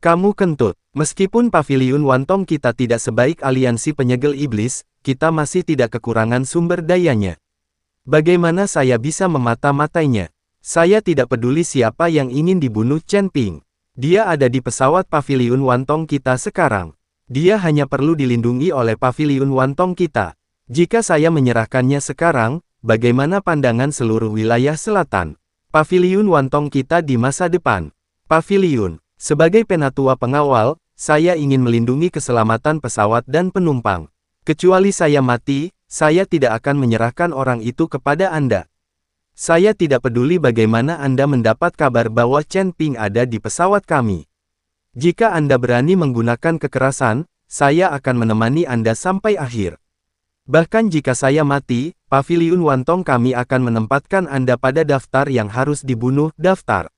Kamu kentut. Meskipun paviliun Wantong kita tidak sebaik aliansi penyegel iblis, kita masih tidak kekurangan sumber dayanya. Bagaimana saya bisa memata-matainya? Saya tidak peduli siapa yang ingin dibunuh Chen Ping. Dia ada di pesawat paviliun Wantong kita sekarang. Dia hanya perlu dilindungi oleh paviliun Wantong kita. Jika saya menyerahkannya sekarang, bagaimana pandangan seluruh wilayah selatan? Paviliun Wantong kita di masa depan. Paviliun. Sebagai penatua pengawal, saya ingin melindungi keselamatan pesawat dan penumpang. Kecuali saya mati, saya tidak akan menyerahkan orang itu kepada Anda. Saya tidak peduli bagaimana Anda mendapat kabar bahwa Chen Ping ada di pesawat kami. Jika Anda berani menggunakan kekerasan, saya akan menemani Anda sampai akhir. Bahkan jika saya mati, paviliun Wantong kami akan menempatkan Anda pada daftar yang harus dibunuh, daftar.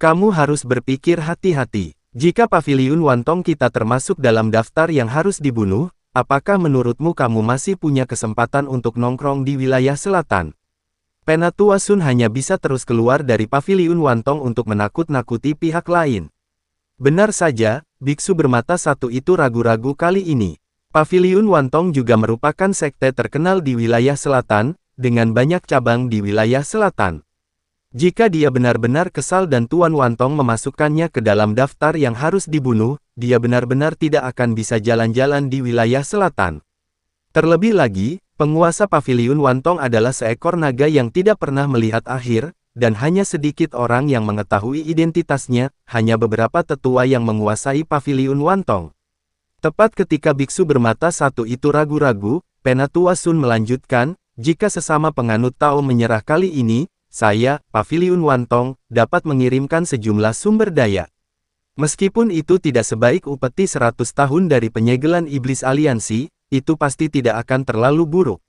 Kamu harus berpikir hati-hati. Jika paviliun Wantong kita termasuk dalam daftar yang harus dibunuh, apakah menurutmu kamu masih punya kesempatan untuk nongkrong di wilayah selatan? Penatua Sun hanya bisa terus keluar dari paviliun Wantong untuk menakut-nakuti pihak lain. Benar saja, biksu bermata satu itu ragu-ragu kali ini. Paviliun Wantong juga merupakan sekte terkenal di wilayah selatan, dengan banyak cabang di wilayah selatan. Jika dia benar-benar kesal dan Tuan Wantong memasukkannya ke dalam daftar yang harus dibunuh, dia benar-benar tidak akan bisa jalan-jalan di wilayah selatan. Terlebih lagi, penguasa paviliun Wantong adalah seekor naga yang tidak pernah melihat akhir, dan hanya sedikit orang yang mengetahui identitasnya, hanya beberapa tetua yang menguasai paviliun Wantong. Tepat ketika biksu bermata satu itu ragu-ragu, Penatua Sun melanjutkan, jika sesama penganut Tao menyerah kali ini, saya, paviliun Wantong, dapat mengirimkan sejumlah sumber daya. Meskipun itu tidak sebaik upeti 100 tahun dari penyegelan iblis aliansi, itu pasti tidak akan terlalu buruk.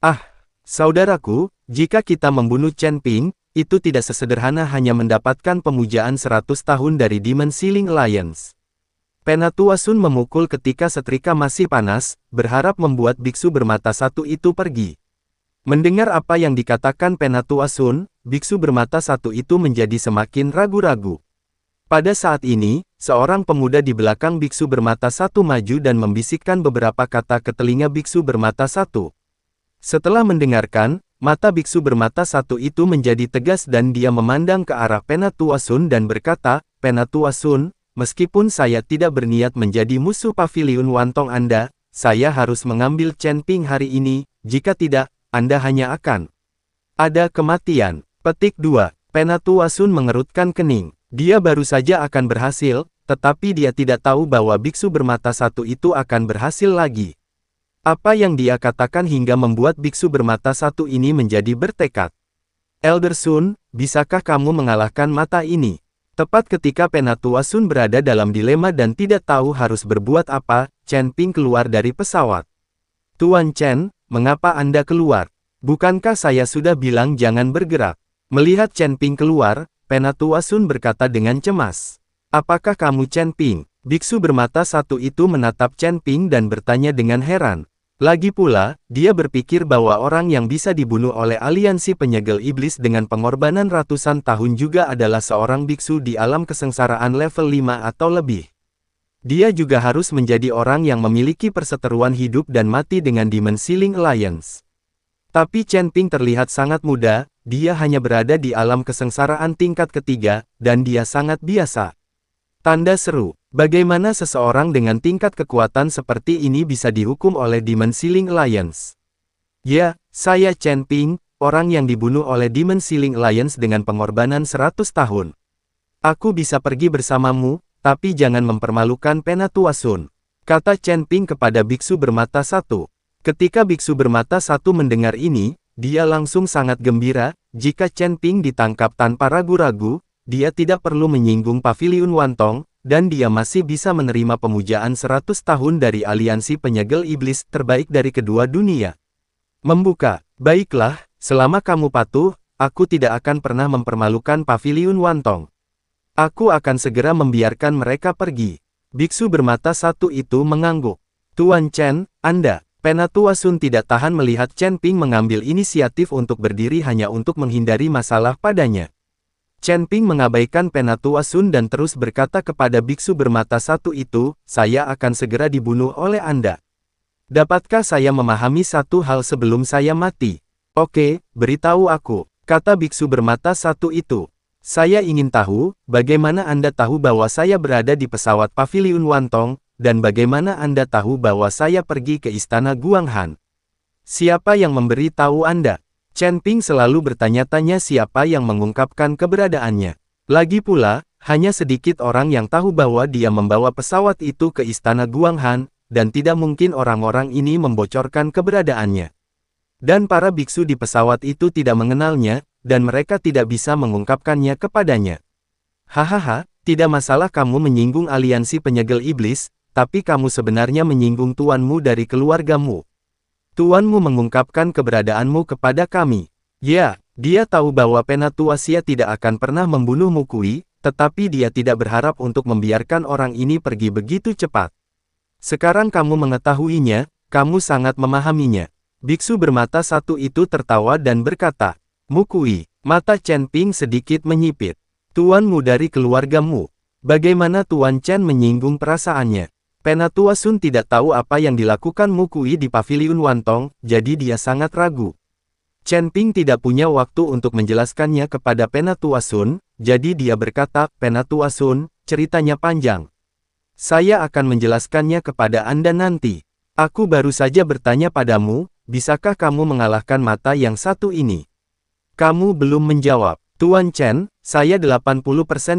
Ah, saudaraku, jika kita membunuh Chen Ping, itu tidak sesederhana hanya mendapatkan pemujaan 100 tahun dari Demon Ceiling Alliance. Penatua Sun memukul ketika setrika masih panas, berharap membuat biksu bermata satu itu pergi. Mendengar apa yang dikatakan Penatua Sun, biksu bermata satu itu menjadi semakin ragu-ragu. Pada saat ini, seorang pemuda di belakang biksu bermata satu maju dan membisikkan beberapa kata ke telinga biksu bermata satu. Setelah mendengarkan, mata biksu bermata satu itu menjadi tegas dan dia memandang ke arah Penatua Sun dan berkata, Penatua Sun, meskipun saya tidak berniat menjadi musuh paviliun Wantong Anda, saya harus mengambil Chen Ping hari ini, jika tidak, Anda hanya akan ada kematian. Petik 2. Penatua Sun mengerutkan kening. Dia baru saja akan berhasil, tetapi dia tidak tahu bahwa biksu bermata satu itu akan berhasil lagi. Apa yang dia katakan hingga membuat biksu bermata satu ini menjadi bertekad. Elder Sun, bisakah kamu mengalahkan mata ini? Tepat ketika Penatua Sun berada dalam dilema dan tidak tahu harus berbuat apa, Chen Ping keluar dari pesawat. Tuan Chen, mengapa Anda keluar? Bukankah saya sudah bilang jangan bergerak? Melihat Chen Ping keluar, Penatua Sun berkata dengan cemas. Apakah kamu Chen Ping? Biksu bermata satu itu menatap Chen Ping dan bertanya dengan heran. Lagi pula, dia berpikir bahwa orang yang bisa dibunuh oleh aliansi penyegel iblis dengan pengorbanan ratusan tahun juga adalah seorang biksu di alam kesengsaraan level 5 atau lebih. Dia juga harus menjadi orang yang memiliki perseteruan hidup dan mati dengan Demon Ceiling Alliance. Tapi Chen Ping terlihat sangat muda, dia hanya berada di alam kesengsaraan tingkat ketiga, dan dia sangat biasa. Tanda seru, bagaimana seseorang dengan tingkat kekuatan seperti ini bisa dihukum oleh Demon Ceiling Alliance? Ya, saya Chen Ping, orang yang dibunuh oleh Demon Ceiling Alliance dengan pengorbanan 100 tahun. Aku bisa pergi bersamamu, tapi jangan mempermalukan Penatua Sun, kata Chen Ping kepada biksu bermata satu. Ketika biksu bermata satu mendengar ini, dia langsung sangat gembira. Jika Chen Ping ditangkap tanpa ragu-ragu, dia tidak perlu menyinggung paviliun Wantong, dan dia masih bisa menerima pemujaan 100 tahun dari aliansi penyegel iblis terbaik dari kedua dunia. Membuka, baiklah, selama kamu patuh, aku tidak akan pernah mempermalukan paviliun Wantong. Aku akan segera membiarkan mereka pergi. Biksu bermata satu itu mengangguk. Tuan Chen, Anda. Penatua Sun tidak tahan melihat Chen Ping mengambil inisiatif untuk berdiri hanya untuk menghindari masalah padanya. Chen Ping mengabaikan Penatua Sun dan terus berkata kepada biksu bermata satu itu, saya akan segera dibunuh oleh Anda. Dapatkah saya memahami satu hal sebelum saya mati? Oke, beritahu aku, kata biksu bermata satu itu. Saya ingin tahu, bagaimana Anda tahu bahwa saya berada di pesawat Paviliun Wantong, dan bagaimana Anda tahu bahwa saya pergi ke istana Guanghan? Siapa yang memberi tahu Anda? Chen Ping selalu bertanya-tanya siapa yang mengungkapkan keberadaannya. Lagi pula, hanya sedikit orang yang tahu bahwa dia membawa pesawat itu ke istana Guanghan, dan tidak mungkin orang-orang ini membocorkan keberadaannya. Dan para biksu di pesawat itu tidak mengenalnya, dan mereka tidak bisa mengungkapkannya kepadanya. Hahaha, tidak masalah kamu menyinggung aliansi penyegel iblis, tapi kamu sebenarnya menyinggung tuanmu dari keluargamu. Tuanmu mengungkapkan keberadaanmu kepada kami. Ya, dia tahu bahwa Penatua Xia tidak akan pernah membunuh Mukui, tetapi dia tidak berharap untuk membiarkan orang ini pergi begitu cepat. Sekarang kamu mengetahuinya, kamu sangat memahaminya. Biksu bermata satu itu tertawa dan berkata, Mukui, mata Chen Ping sedikit menyipit. Tuanmu dari keluargamu. Bagaimana Tuan Chen menyinggung perasaannya? Penatua Sun tidak tahu apa yang dilakukan Mukui di Paviliun Wantong, jadi dia sangat ragu. Chen Ping tidak punya waktu untuk menjelaskannya kepada Penatua Sun, jadi dia berkata, Penatua Sun, ceritanya panjang. Saya akan menjelaskannya kepada Anda nanti. Aku baru saja bertanya padamu, bisakah kamu mengalahkan mata yang satu ini? Kamu belum menjawab. Tuan Chen, saya 80%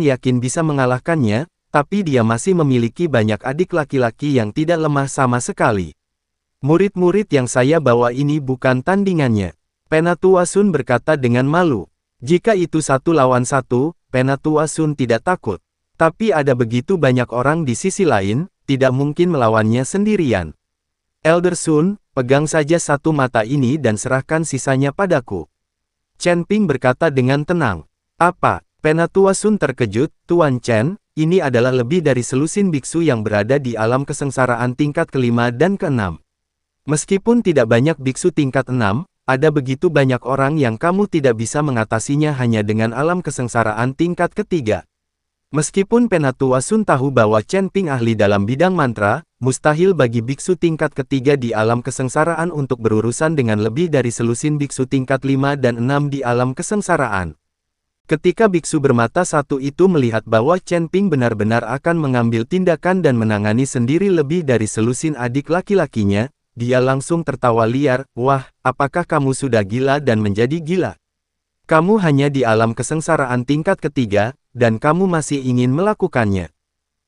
yakin bisa mengalahkannya, tapi dia masih memiliki banyak adik laki-laki yang tidak lemah sama sekali. Murid-murid yang saya bawa ini bukan tandingannya. Penatua Sun berkata dengan malu. Jika itu 1 lawan 1, Penatua Sun tidak takut. Tapi ada begitu banyak orang di sisi lain, tidak mungkin melawannya sendirian. Elder Sun, pegang saja satu mata ini dan serahkan sisanya padaku. Chen Ping berkata dengan tenang. Apa? Penatua Sun terkejut, Tuan Chen. Ini adalah lebih dari selusin biksu yang berada di alam kesengsaraan tingkat ke-5 dan ke-6. Meskipun tidak banyak biksu tingkat 6, ada begitu banyak orang yang kamu tidak bisa mengatasinya hanya dengan alam kesengsaraan tingkat ke-3. Meskipun Penatua Sun tahu bahwa Chen Ping ahli dalam bidang mantra, mustahil bagi biksu tingkat ke-3 di alam kesengsaraan untuk berurusan dengan lebih dari selusin biksu tingkat 5 dan 6 di alam kesengsaraan. Ketika biksu bermata satu itu melihat bahwa Chen Ping benar-benar akan mengambil tindakan dan menangani sendiri lebih dari selusin adik laki-lakinya, dia langsung tertawa liar, wah, apakah kamu sudah gila dan menjadi gila? Kamu hanya di alam kesengsaraan tingkat ke-3, dan kamu masih ingin melakukannya.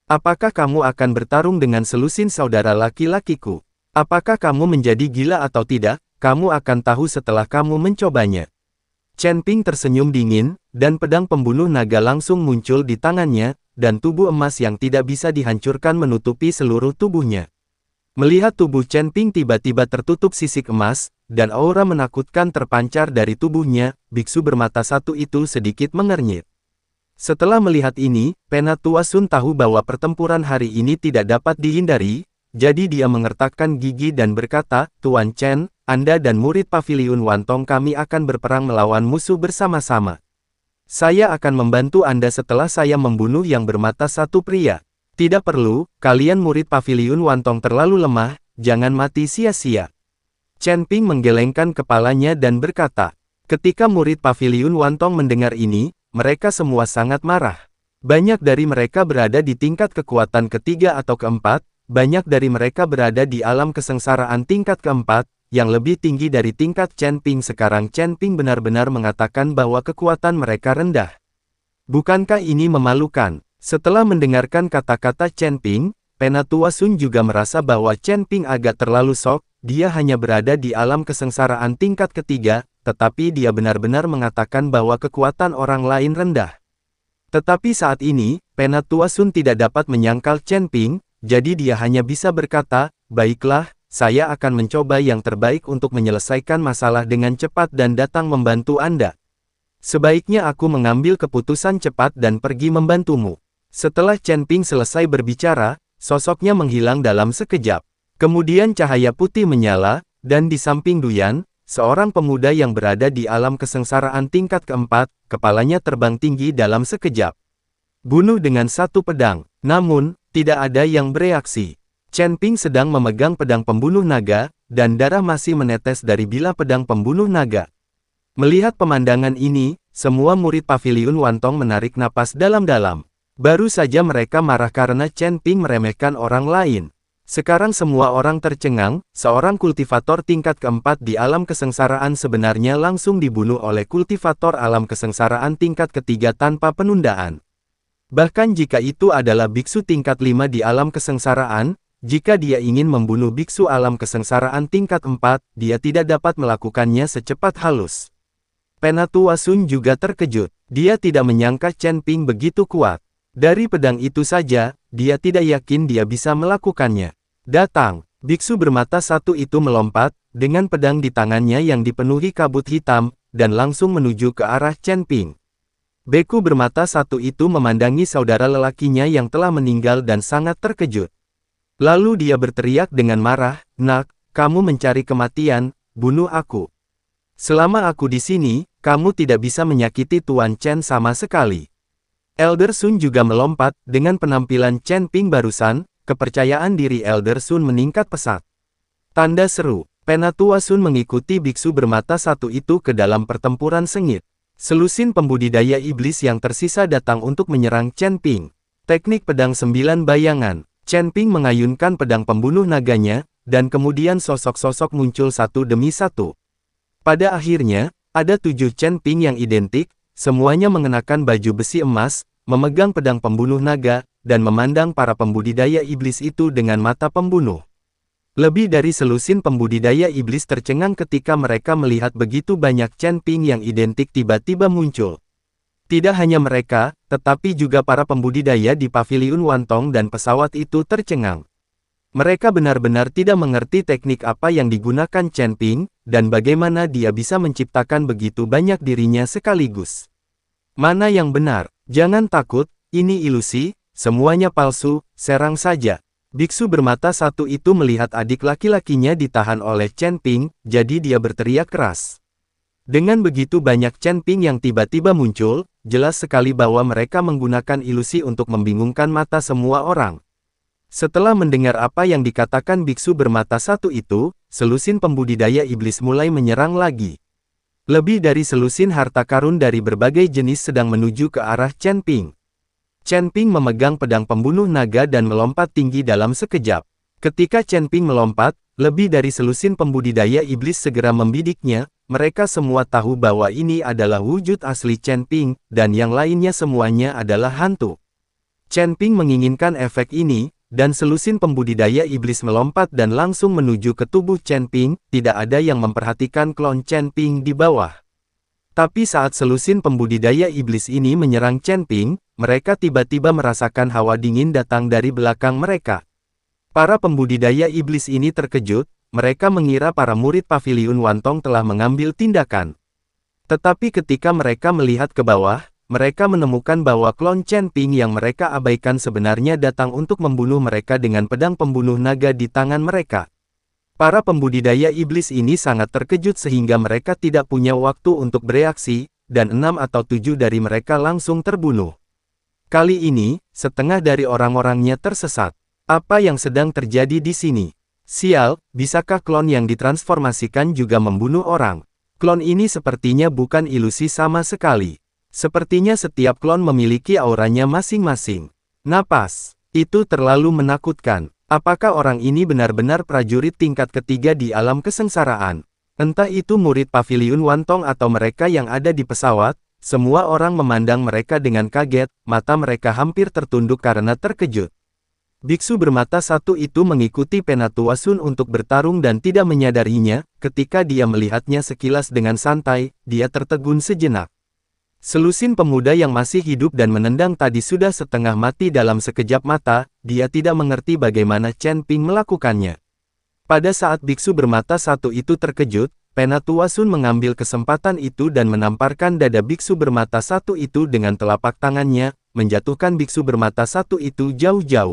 Apakah kamu akan bertarung dengan selusin saudara laki-lakiku? Apakah kamu menjadi gila atau tidak? Kamu akan tahu setelah kamu mencobanya. Chen Ping tersenyum dingin, dan pedang pembunuh naga langsung muncul di tangannya, dan tubuh emas yang tidak bisa dihancurkan menutupi seluruh tubuhnya. Melihat tubuh Chen Ping tiba-tiba tertutup sisik emas, dan aura menakutkan terpancar dari tubuhnya, biksu bermata satu itu sedikit mengernyit. Setelah melihat ini, Penatua Sun tahu bahwa pertempuran hari ini tidak dapat dihindari, jadi dia mengertakkan gigi dan berkata, Tuan Chen, Anda dan murid Paviliun Wantong kami akan berperang melawan musuh bersama-sama. Saya akan membantu Anda setelah saya membunuh yang bermata satu pria. Tidak perlu, kalian murid Paviliun Wantong terlalu lemah, jangan mati sia-sia. Chen Ping menggelengkan kepalanya dan berkata, ketika murid Paviliun Wantong mendengar ini, mereka semua sangat marah. Banyak dari mereka berada di tingkat kekuatan ketiga atau keempat, banyak dari mereka berada di alam kesengsaraan tingkat keempat, yang lebih tinggi dari tingkat Chen Ping. Sekarang Chen Ping benar-benar mengatakan bahwa kekuatan mereka rendah. Bukankah ini memalukan? Setelah mendengarkan kata-kata Chen Ping, Penatua Sun juga merasa bahwa Chen Ping agak terlalu sok, dia hanya berada di alam kesengsaraan tingkat ketiga, tetapi dia benar-benar mengatakan bahwa kekuatan orang lain rendah. Tetapi saat ini, Penatua Sun tidak dapat menyangkal Chen Ping, jadi dia hanya bisa berkata, baiklah, saya akan mencoba yang terbaik untuk menyelesaikan masalah dengan cepat dan datang membantu Anda. Sebaiknya aku mengambil keputusan cepat dan pergi membantumu. Setelah Chen Ping selesai berbicara, sosoknya menghilang dalam sekejap. Kemudian cahaya putih menyala, dan di samping Duyan, seorang pemuda yang berada di alam kesengsaraan tingkat keempat, kepalanya terbang tinggi dalam sekejap. Bunuh dengan satu pedang. Namun, tidak ada yang bereaksi. Chen Ping sedang memegang pedang pembunuh naga, dan darah masih menetes dari bilah pedang pembunuh naga. Melihat pemandangan ini, semua murid paviliun Wantong menarik napas dalam-dalam. Baru saja mereka marah karena Chen Ping meremehkan orang lain. Sekarang semua orang tercengang, seorang kultivator tingkat keempat di alam kesengsaraan sebenarnya langsung dibunuh oleh kultivator alam kesengsaraan tingkat ketiga tanpa penundaan. Bahkan jika itu adalah biksu tingkat 5 di alam kesengsaraan, jika dia ingin membunuh biksu alam kesengsaraan tingkat 4, dia tidak dapat melakukannya secepat halus. Penatua Sun juga terkejut. Dia tidak menyangka Chen Ping begitu kuat. Dari pedang itu saja, dia tidak yakin dia bisa melakukannya. Datang, biksu bermata satu itu melompat, dengan pedang di tangannya yang dipenuhi kabut hitam, dan langsung menuju ke arah Chen Ping. Beku bermata satu itu memandangi saudara lelakinya yang telah meninggal dan sangat terkejut. Lalu dia berteriak dengan marah, "Nak, kamu mencari kematian, bunuh aku. Selama aku di sini, kamu tidak bisa menyakiti Tuan Chen sama sekali." Elder Sun juga melompat, dengan penampilan Chen Ping barusan, kepercayaan diri Elder Sun meningkat pesat. Tanda seru, Penatua Sun mengikuti biksu bermata satu itu ke dalam pertempuran sengit. Selusin pembudidaya iblis yang tersisa datang untuk menyerang Chen Ping. Teknik pedang 9 bayangan. Chen Ping mengayunkan pedang pembunuh naganya, dan kemudian sosok-sosok muncul satu demi satu. Pada akhirnya, ada 7 Chen Ping yang identik, semuanya mengenakan baju besi emas, memegang pedang pembunuh naga, dan memandang para pembudidaya iblis itu dengan mata pembunuh. Lebih dari selusin pembudidaya iblis tercengang ketika mereka melihat begitu banyak Chen Ping yang identik tiba-tiba muncul. Tidak hanya mereka, tetapi juga para pembudidaya di paviliun Wantong dan pesawat itu tercengang. Mereka benar-benar tidak mengerti teknik apa yang digunakan Chen Ping, dan bagaimana dia bisa menciptakan begitu banyak dirinya sekaligus. Mana yang benar? Jangan takut, ini ilusi, semuanya palsu, serang saja. Biksu bermata satu itu melihat adik laki-lakinya ditahan oleh Chen Ping, jadi dia berteriak keras. Dengan begitu banyak Chen Ping yang tiba-tiba muncul, jelas sekali bahwa mereka menggunakan ilusi untuk membingungkan mata semua orang. Setelah mendengar apa yang dikatakan biksu bermata satu itu, selusin pembudidaya iblis mulai menyerang lagi. Lebih dari selusin harta karun dari berbagai jenis sedang menuju ke arah Chen Ping. Chen Ping memegang pedang pembunuh naga dan melompat tinggi dalam sekejap. Ketika Chen Ping melompat, lebih dari selusin pembudidaya iblis segera membidiknya. Mereka semua tahu bahwa ini adalah wujud asli Chen Ping, dan yang lainnya semuanya adalah hantu. Chen Ping menginginkan efek ini, dan selusin pembudidaya iblis melompat dan langsung menuju ke tubuh Chen Ping. Tidak ada yang memperhatikan klon Chen Ping di bawah. Tapi saat selusin pembudidaya iblis ini menyerang Chen Ping, mereka tiba-tiba merasakan hawa dingin datang dari belakang mereka. Para pembudidaya iblis ini terkejut, mereka mengira para murid paviliun Wantong telah mengambil tindakan. Tetapi ketika mereka melihat ke bawah, mereka menemukan bahwa klon Chen Ping yang mereka abaikan sebenarnya datang untuk membunuh mereka dengan pedang pembunuh naga di tangan mereka. Para pembudidaya iblis ini sangat terkejut sehingga mereka tidak punya waktu untuk bereaksi, dan 6 atau 7 dari mereka langsung terbunuh. Kali ini, setengah dari orang-orangnya tersesat. Apa yang sedang terjadi di sini? Sial, bisakah klon yang ditransformasikan juga membunuh orang? Klon ini sepertinya bukan ilusi sama sekali. Sepertinya setiap klon memiliki auranya masing-masing. Napas, itu terlalu menakutkan. Apakah orang ini benar-benar prajurit tingkat ketiga di alam kesengsaraan? Entah itu murid paviliun Wantong atau mereka yang ada di pesawat, semua orang memandang mereka dengan kaget, mata mereka hampir tertunduk karena terkejut. Biksu bermata satu itu mengikuti Penatua Sun untuk bertarung dan tidak menyadarinya, ketika dia melihatnya sekilas dengan santai, dia tertegun sejenak. Selusin pemuda yang masih hidup dan menendang tadi sudah setengah mati dalam sekejap mata, dia tidak mengerti bagaimana Chen Ping melakukannya. Pada saat biksu bermata satu itu terkejut, Penatua Sun mengambil kesempatan itu dan menamparkan dada biksu bermata satu itu dengan telapak tangannya, menjatuhkan biksu bermata satu itu jauh-jauh.